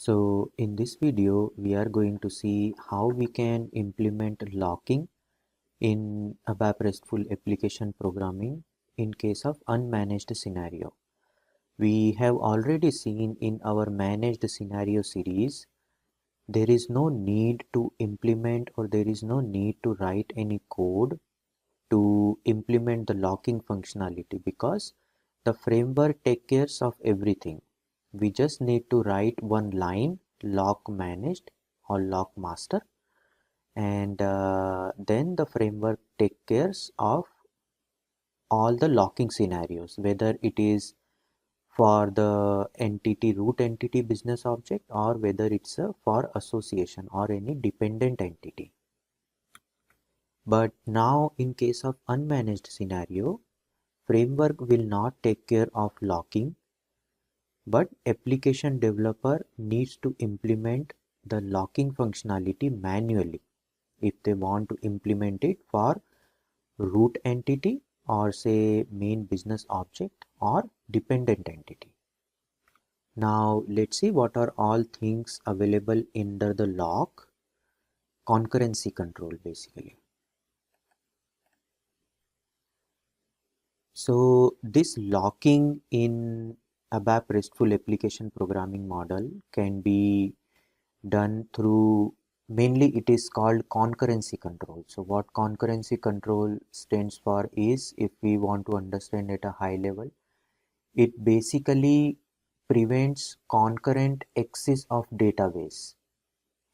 So in this video, we are going to see how we can implement locking in ABAP Restful Application Programming in case of unmanaged scenario. We have already seen in our managed scenario series, there is no need to implement or there is no need to write any code to implement the locking functionality because the framework takes care of everything. We just need to write one line lock managed or lock master, and then the framework takes care of all the locking scenarios, whether it is for the root entity business object or whether it's for association or any dependent entity. But now in case of unmanaged scenario, framework will not take care of locking, but application developer needs to implement the locking functionality manually if they want to implement it for root entity or say main business object or dependent entity. Now let's see what are all things available under the lock. Concurrency control basically. So this locking in ABAP Restful Application Programming model can be done through, mainly it is called concurrency control. So what concurrency control stands for is, if we want to understand at a high level, it basically prevents concurrent access of database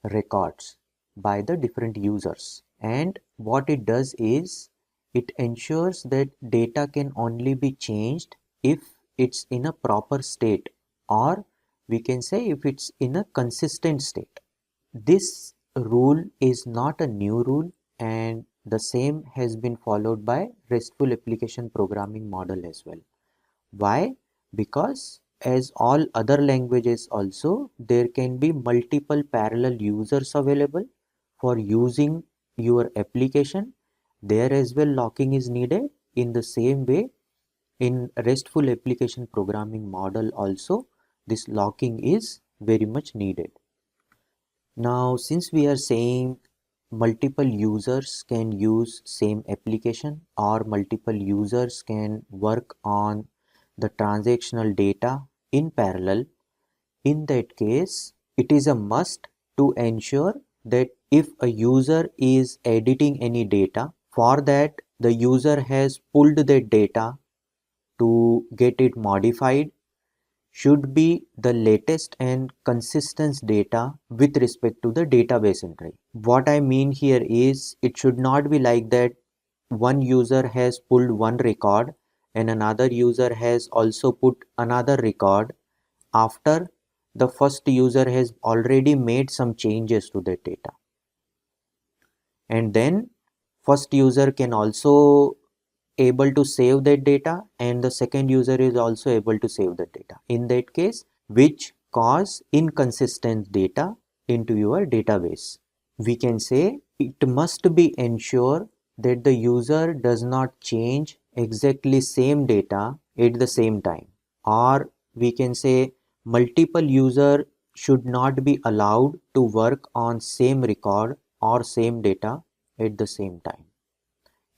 records by the different users. And what it does is, it ensures that data can only be changed if it's in a proper state, or we can say if it's in a consistent state. This rule is not a new rule, and the same has been followed by RESTful Application Programming model as well. Why? Because as all other languages also, there can be multiple parallel users available for using your application. There as well locking is needed. In the same way, in RESTful Application Programming model also, this locking is very much needed. Now, since we are saying multiple users can use same application or multiple users can work on the transactional data in parallel, in that case, it is a must to ensure that if a user is editing any data, for that the user has pulled that data to get it modified should be the latest and consistent data with respect to the database entry. What I mean here is, it should not be like that one user has pulled one record and another user has also put another record after the first user has already made some changes to that data. And then first user can also able to save that data and the second user is also able to save that data. In that case, which cause inconsistent data into your database. We can say it must be ensured that the user does not change exactly same data at the same time, or we can say multiple user should not be allowed to work on same record or same data at the same time.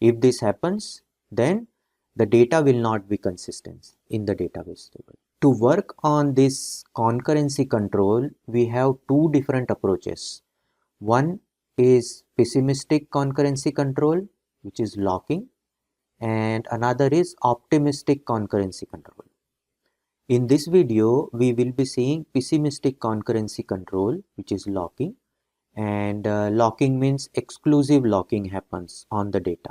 If this happens, then the data will not be consistent in the database table. To work on this concurrency control, we have two different approaches. One is pessimistic concurrency control, which is locking, and another is optimistic concurrency control. In this video, we will be seeing pessimistic concurrency control, which is locking, and locking means exclusive locking happens on the data.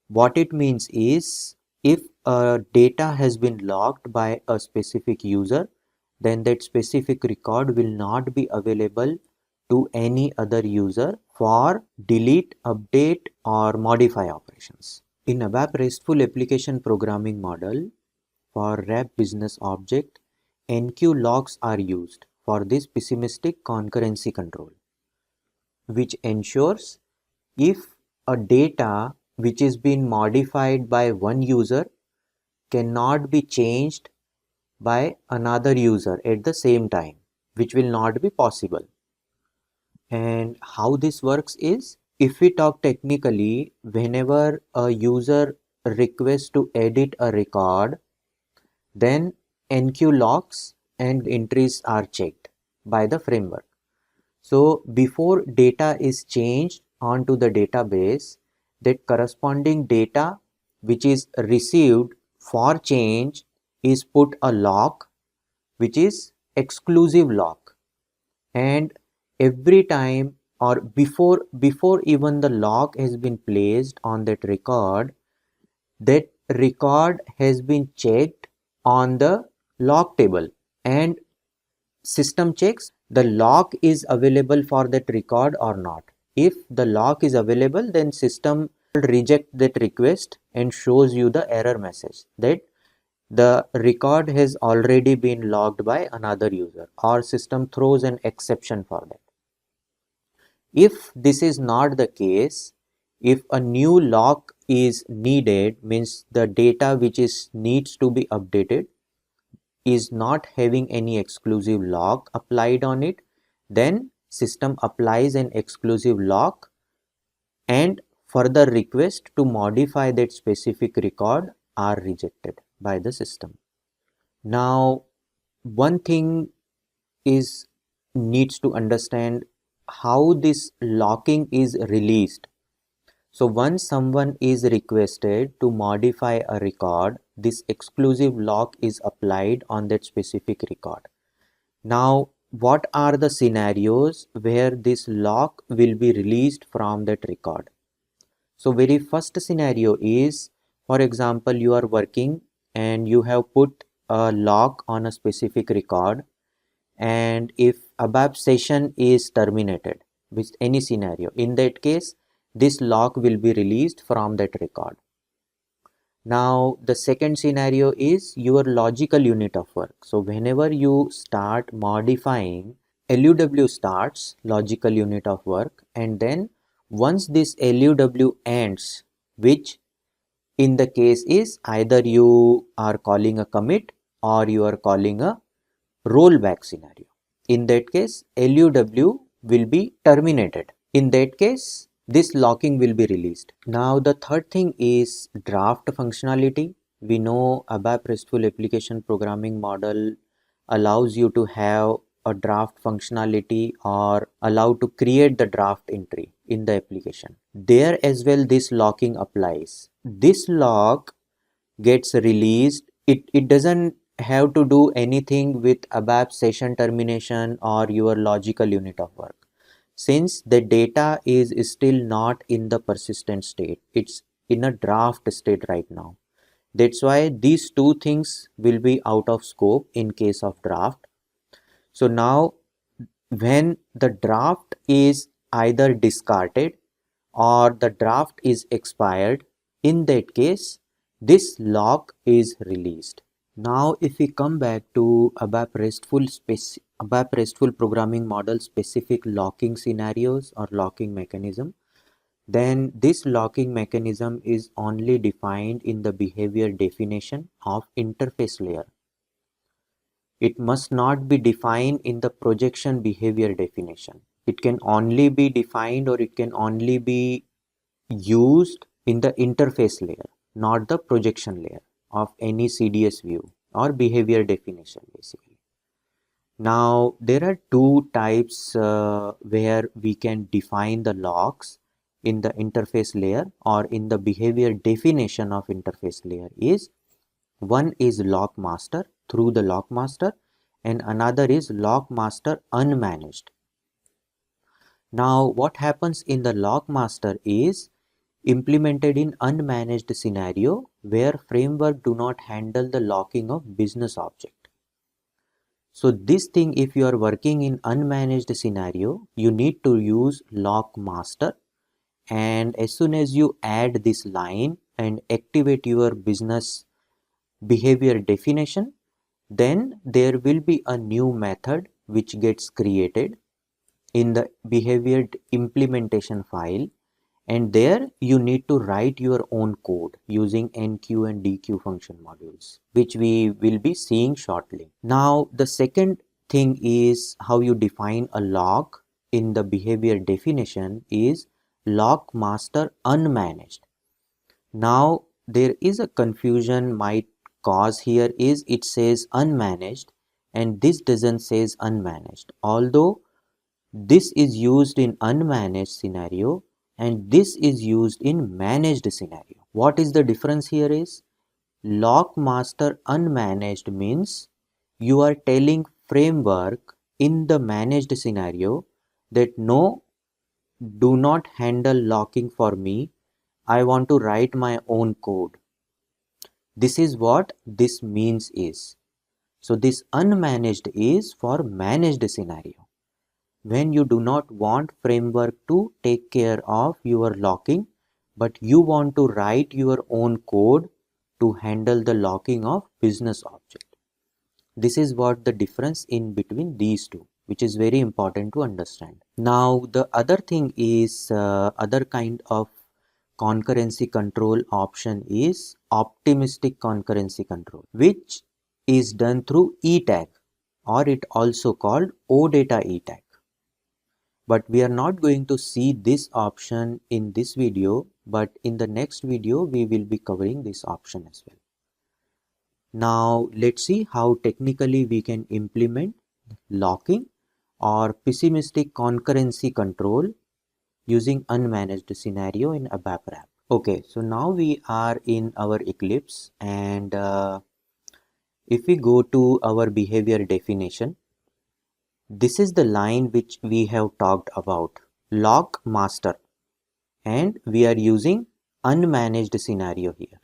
What it means is, if a data has been locked by a specific user, then that specific record will not be available to any other user for delete, update or modify operations. In ABAP Restful Application Programming model, for RAP business object, enqueue locks are used for this pessimistic concurrency control, which ensures if a data which is being modified by one user cannot be changed by another user at the same time. which will not be possible. And how this works is, if we talk technically, whenever a user requests to edit a record, then NQ locks and entries are checked by the framework. So before data is changed onto the database, that corresponding data which is received for change is put a lock, which is exclusive lock. And every time, or before even the lock has been placed on that record has been checked on the lock table, and system checks the lock is available for that record or not. If the lock is available, then system will reject that request and shows you the error message that the record has already been logged by another user, or system throws an exception for that. If this is not the case, if a new lock is needed, means the data which needs to be updated is not having any exclusive lock applied on it, then system applies an exclusive lock and further request to modify that specific record are rejected by the system. Now, one thing is needs to understand how this locking is released. So once someone is requested to modify a record, this exclusive lock is applied on that specific record. Now, what are the scenarios where this lock will be released from that record? So very first scenario is, for example, you are working and you have put a lock on a specific record, and if ABAP session is terminated with any scenario, in that case this lock will be released from that record. Now the second scenario is your logical unit of work. So whenever you start modifying, LUW starts, logical unit of work, and then once this LUW ends, which in the case is either you are calling a commit or you are calling a rollback scenario. In that case, LUW will be terminated. In that case, this locking will be released. Now the third thing is draft functionality. We know ABAP Restful Application Programming model allows you to have a draft functionality or allow to create the draft entry in the application. There as well this locking applies. This lock gets released. It doesn't have to do anything with ABAP session termination or your logical unit of work. Since the data is still not in the persistent state, it's in a draft state right now. That's why these two things will be out of scope in case of draft. So now when the draft is either discarded or the draft is expired, in that case this lock is released. Now if we come back to ABAP Restful Programming Model specific locking scenarios or locking mechanism, then this locking mechanism is only defined in the behavior definition of interface layer. It must not be defined in the projection behavior definition. It can only be defined or it can only be used in the interface layer, not the projection layer of any CDS view or behavior definition basically. Now there are two types where we can define the locks in the interface layer or in the behavior definition of interface layer. Is one is lock master through the lock master and another is lock master unmanaged. Now what happens in the lock master is implemented in unmanaged scenario where framework do not handle the locking of business object. So this thing, if you are working in unmanaged scenario, you need to use lock master, and as soon as you add this line and activate your business behavior definition, then there will be a new method which gets created in the behavior implementation file, and there you need to write your own code using NQ and DQ function modules, which we will be seeing shortly. Now the second thing is how you define a lock in the behavior definition is lock master unmanaged. Now there is a confusion might cause here is it says unmanaged and this doesn't says unmanaged, although this is used in unmanaged scenario and this is used in managed scenario. What is the difference here is lock master unmanaged means you are telling framework in the managed scenario that no, do not handle locking for me. I want to write my own code. This is what this means is. So this unmanaged is for managed scenario. When you do not want framework to take care of your locking, but you want to write your own code to handle the locking of business object. This is what the difference in between these two, which is very important to understand. Now the other thing is other kind of concurrency control option is optimistic concurrency control, which is done through E-tag, or it also called OData E-tag. But we are not going to see this option in this video, but in the next video we will be covering this option as well. Now let's see how technically we can implement locking or pessimistic concurrency control using unmanaged scenario in ABAP RAP. Okay, so now we are in our Eclipse, and if we go to our behavior definition, this is the line which we have talked about, lock master, and we are using unmanaged scenario here.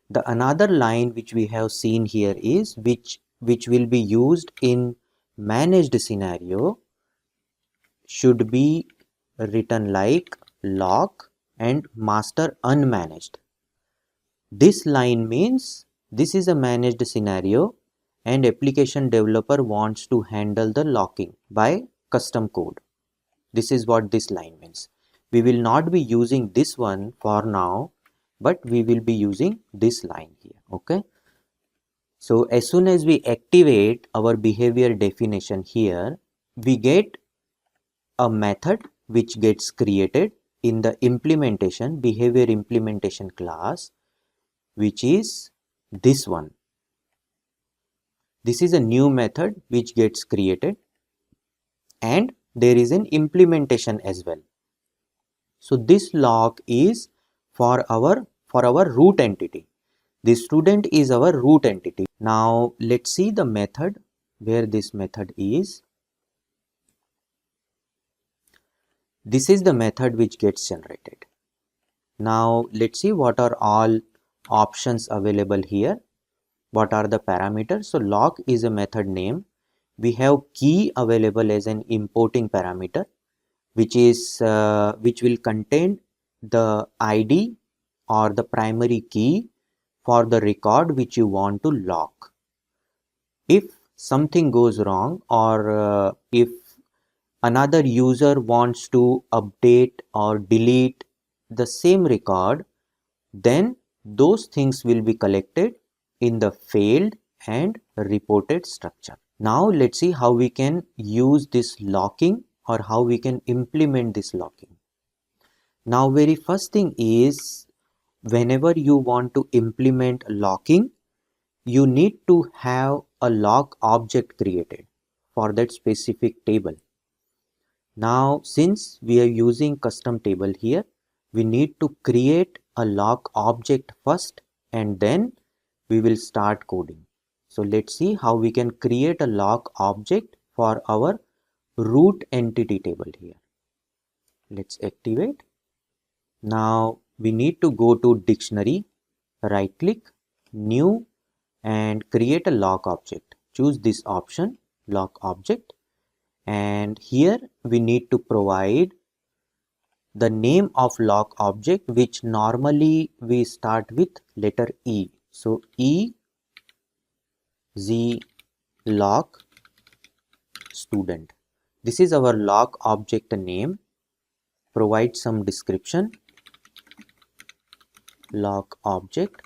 The another line which we have seen here is which will be used in managed scenario should be written like lock and master unmanaged. This line means this is a managed scenario and application developer wants to handle the locking by custom code. This is what this line means. We will not be using this one for now, but we will be using this line here. Okay. So as soon as we activate our behavior definition here, we get a method which gets created in the implementation behavior implementation class, which is this one. This is a new method which gets created, and there is an implementation as well. So this lock is for our root entity. The student is our root entity. Now let's see the method where this method is. This is the method which gets generated. Now let's see what are all options available here. What are the parameters? So lock is a method name. We have key available as an importing parameter, which will contain the ID or the primary key for the record which you want to lock. If something goes wrong, or if another user wants to update or delete the same record, then those things will be collected in the failed and reported structure. Now let's see how we can use this locking or how we can implement this locking. Now very first thing is, whenever you want to implement locking, you need to have a lock object created for that specific table. Now since we are using custom table here, we need to create a lock object first and then we will start coding. So let's see how we can create a lock object for our root entity table here. Let's activate. Now we need to go to dictionary, right click, new, and create a lock object. Choose this option, lock object, and here we need to provide the name of lock object, which normally we start with letter E. So E Z lock student. This is our lock object name. Provide some description. Lock object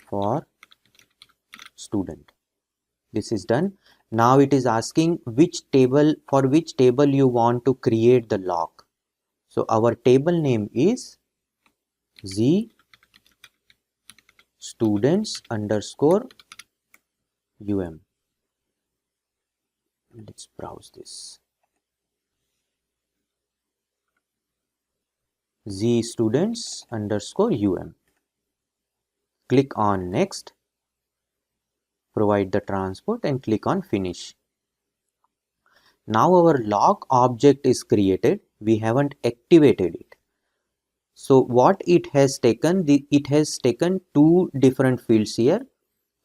for student. This is done. Now it is asking which table, for which table you want to create the lock. So our table name is Z students underscore UM. Let's browse this. Z students underscore UM. Click on next, provide the transport and click on finish. Now our lock object is created. We haven't activated it. So what it has taken, it has taken two different fields here.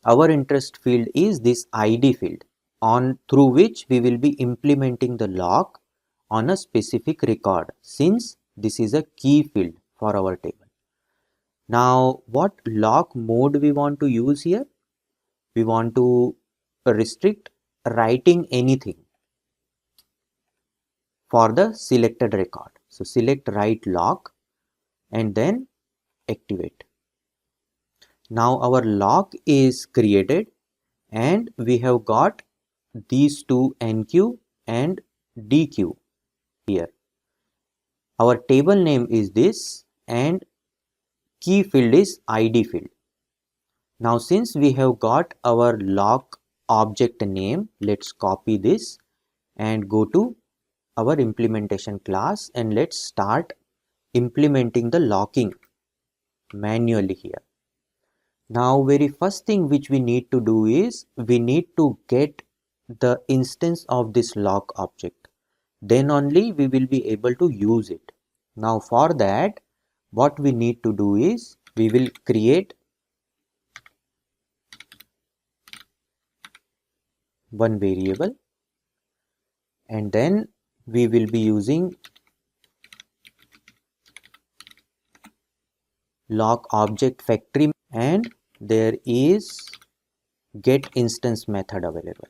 Our interest field is this ID field, on through which we will be implementing the lock on a specific record, since this is a key field for our table. Now what lock mode we want to use here? We want to restrict writing anything for the selected record. So select write lock and then activate. Now our lock is created and we have got these two NQ and DQ here. Our table name is this and key field is ID field. Now since we have got our lock object name, let's copy this and go to our implementation class and let's start implementing the locking manually here. Now very first thing which we need to do is we need to get the instance of this lock object. Then only we will be able to use it. Now for that, what we need to do is we will create one variable and then we will be using lock object factory and there is get instance method available,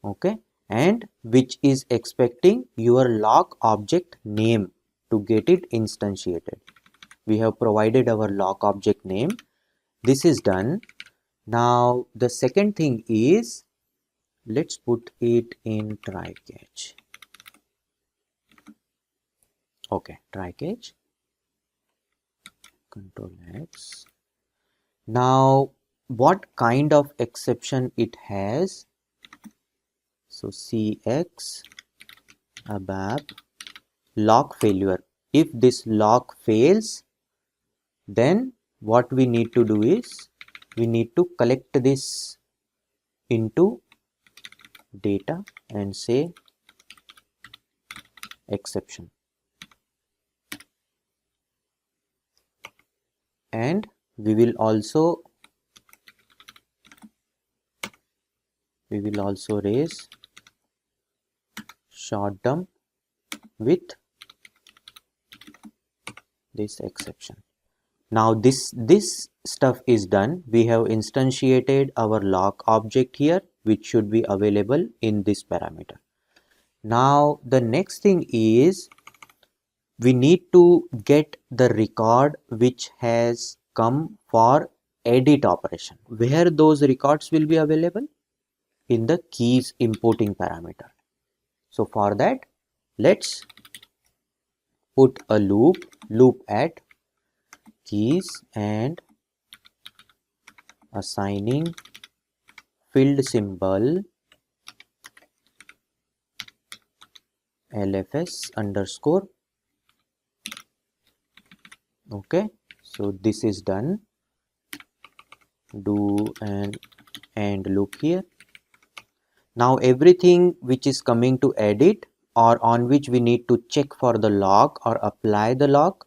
okay, and which is expecting your lock object name to get it instantiated. We have provided our lock object name. This is done. Now the second thing is, let's put it in try catch. Okay, try catch, Control X. Now what kind of exception it has? So CX ABAP lock failure. If this lock fails, then what we need to do is we need to collect this into data and say exception, and we will also raise short dump with this exception. Now this stuff is done. We have instantiated our lock object here, which should be available in this parameter. Now the next thing is we need to get the record which has come for edit operation. Where those records will be available? In the keys importing parameter. So for that, let's put a loop at keys and assigning field symbol LFS underscore. Okay, so this is done. Do an and loop here. Now everything which is coming to edit or on which we need to check for the lock or apply the lock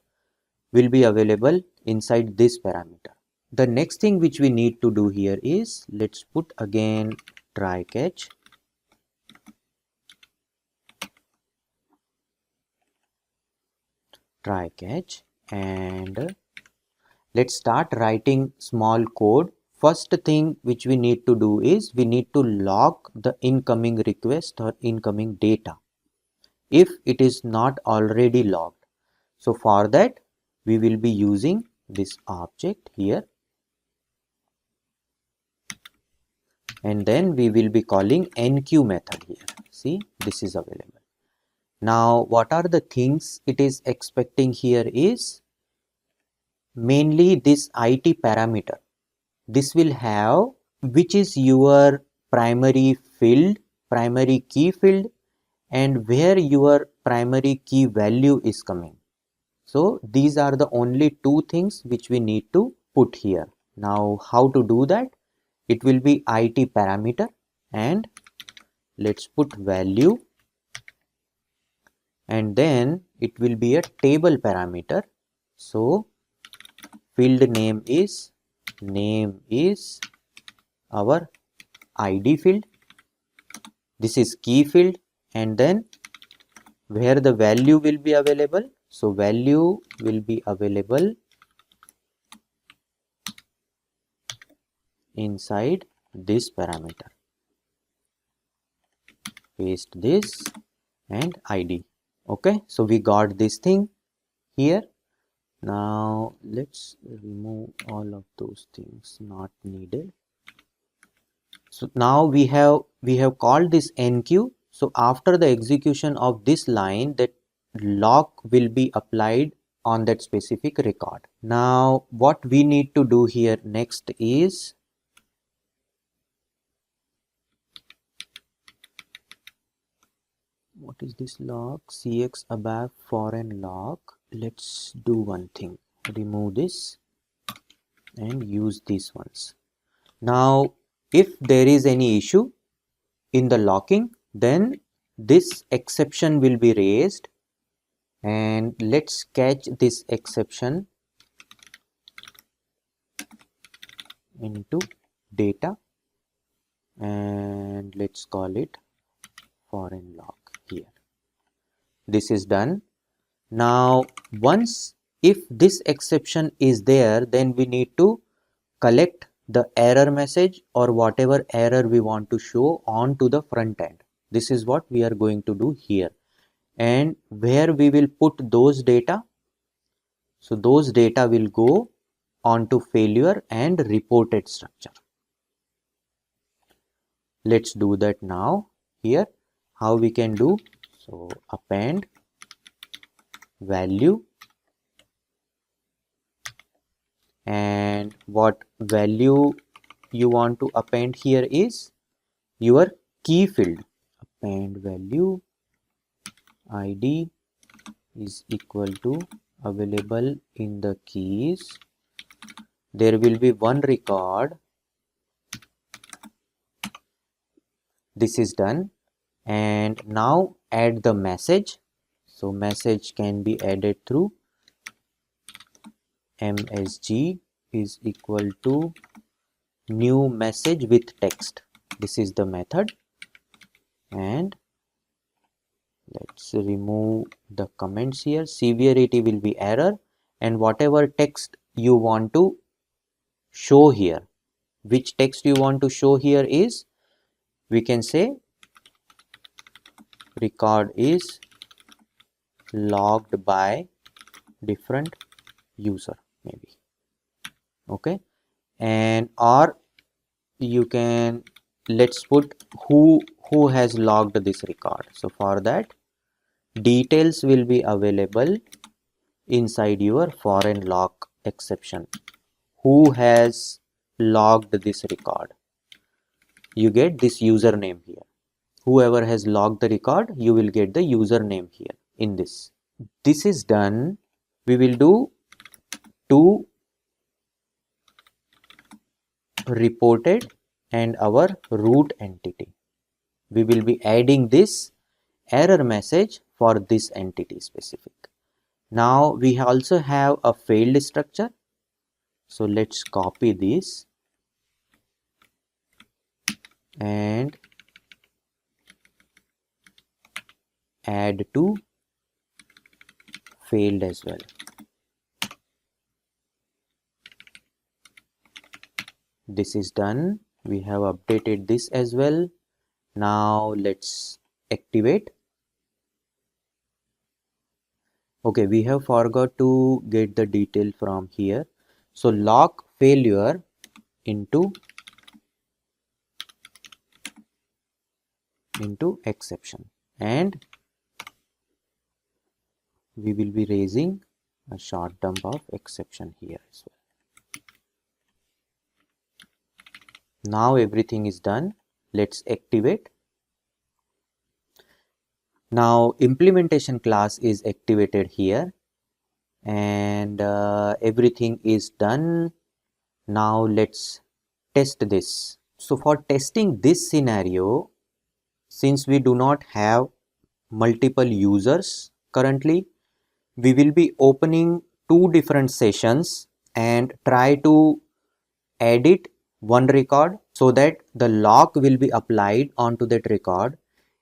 will be available inside this parameter. The next thing which we need to do here is, let's put again try catch. Try catch and let's start writing small code. First thing which we need to do is we need to lock the incoming request or incoming data if it is not already logged. So for that we will be using this object here, and then we will be calling enqueue method here. See, this is available. Now what are the things it is expecting here is mainly this IT parameter. This will have which is your primary field, primary key field, and where your primary key value is coming. So these are the only two things which we need to put here. Now how to do that? It will be IT parameter, and let's put value, and then it will be a table parameter. So field name is our ID field, this is key field, and then where the value will be available. So value will be available inside this parameter. Paste this and ID. Okay, so we got this thing here. Now let's remove all of those things not needed. So now we have called this enqueue. So after the execution of this line, that lock will be applied on that specific record. Now what we need to do here next is what is this lock? CX ABAP foreign lock. Let's do one thing, remove this and use these ones. Now if there is any issue in the locking, then this exception will be raised, and let's catch this exception into data, and let's call it foreign lock here. This is done. Now once if this exception is there, then we need to collect the error message or whatever error we want to show onto the front end. This is what we are going to do here, and where we will put those data. So those data will go onto failure and reported structure. Let's do that now. Here how we can do, so append value, and what value you want to append here is your key field. Append value ID is equal to available in the keys. There will be one record. This is done, and now add the message. So message can be added through msg is equal to new message with text. This is the method, and let's remove the comments here. Severity will be error, and whatever text you want to show here, which text you want to show here is, we can say record is logged by different user maybe. Okay, and or you can, let's put who has logged this record. So for that, details will be available inside your foreign lock exception. Who has logged this record? You get this username here. Whoever has logged the record, you will get the username here in this. This is done. We will do to reported and our root entity. We will be adding this error message for this entity specific. Now we also have a failed structure. So let's copy this and add to failed as well. This is done. We have updated this as well. Now let's activate. Okay, we have forgot to get the detail from here. So lock failure into into exception, and we will be raising a short dump of exception here as well. Now everything is done. Let's activate. Now implementation class is activated here, and everything is done. Now let's test this. So for testing this scenario, since we do not have multiple users currently, we will be opening two different sessions and try to edit one record so that the lock will be applied onto that record,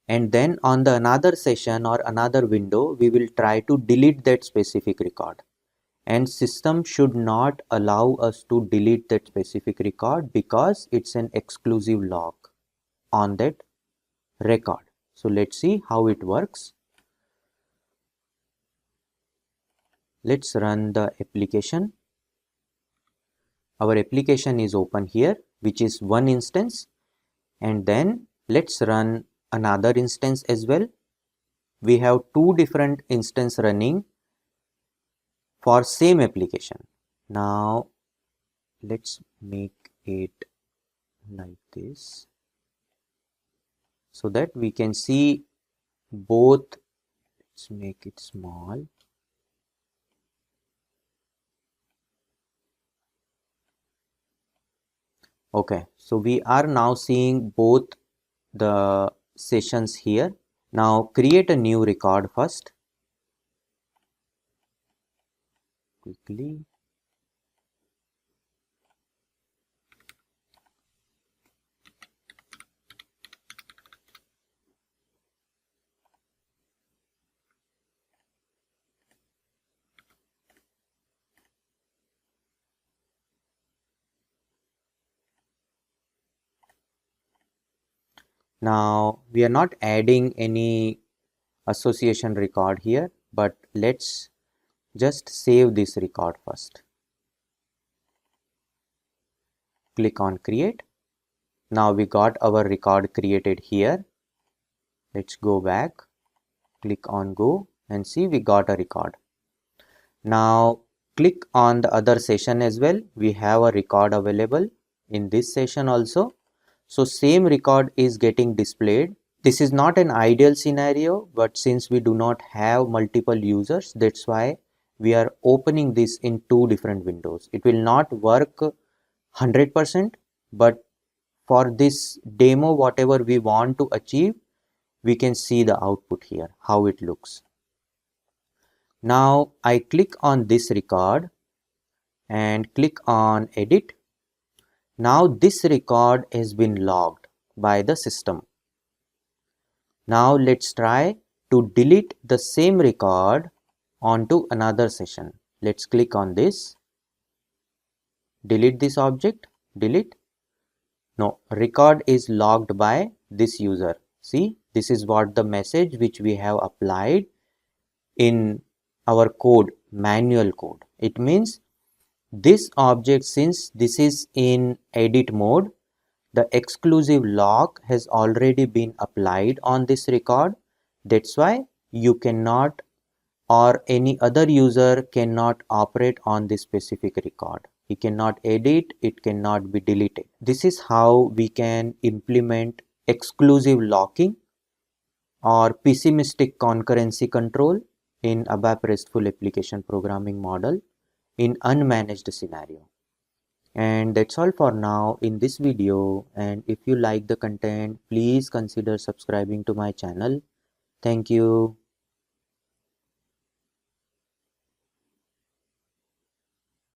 and then on the another session or another window we will try to delete that specific record, and system should not allow us to delete that specific record because it's an exclusive lock on that record. So let's see how it works. Let's run the application. Our application is open here, which is one instance, and then let's run another instance as well. We have two different instances running for same application. Now let's make it like this so that we can see both. Let's make it small. Okay, so we are now seeing both the sessions here. Now create a new record first. Quickly. Now we are not adding any association record here, but let's just save this record first. Click on create. Now we got our record created here. Let's go back, click on go, and see we got a record. Now click on the other session as well. We have a record available in this session also. So same record is getting displayed. This is not an ideal scenario, but since we do not have multiple users, that's why we are opening this in two different windows. It will not work 100%, but for this demo, whatever we want to achieve, we can see the output here, how it looks. Now I click on this record and click on edit. Now this record has been logged by the system. Now let's try to delete the same record onto another session. Let's click on this. Delete this object. Delete. No, record is logged by this user. See, this is what the message which we have applied in our code, manual code. It means this object, since this is in edit mode, the exclusive lock has already been applied on this record. That's why you cannot, or any other user cannot operate on this specific record. He cannot edit, it cannot be deleted. This is how we can implement exclusive locking or pessimistic concurrency control in ABAP Restful Application Programming model in unmanaged scenario. And that's all for now in this video, and if you like the content, please consider subscribing to my channel. Thank you.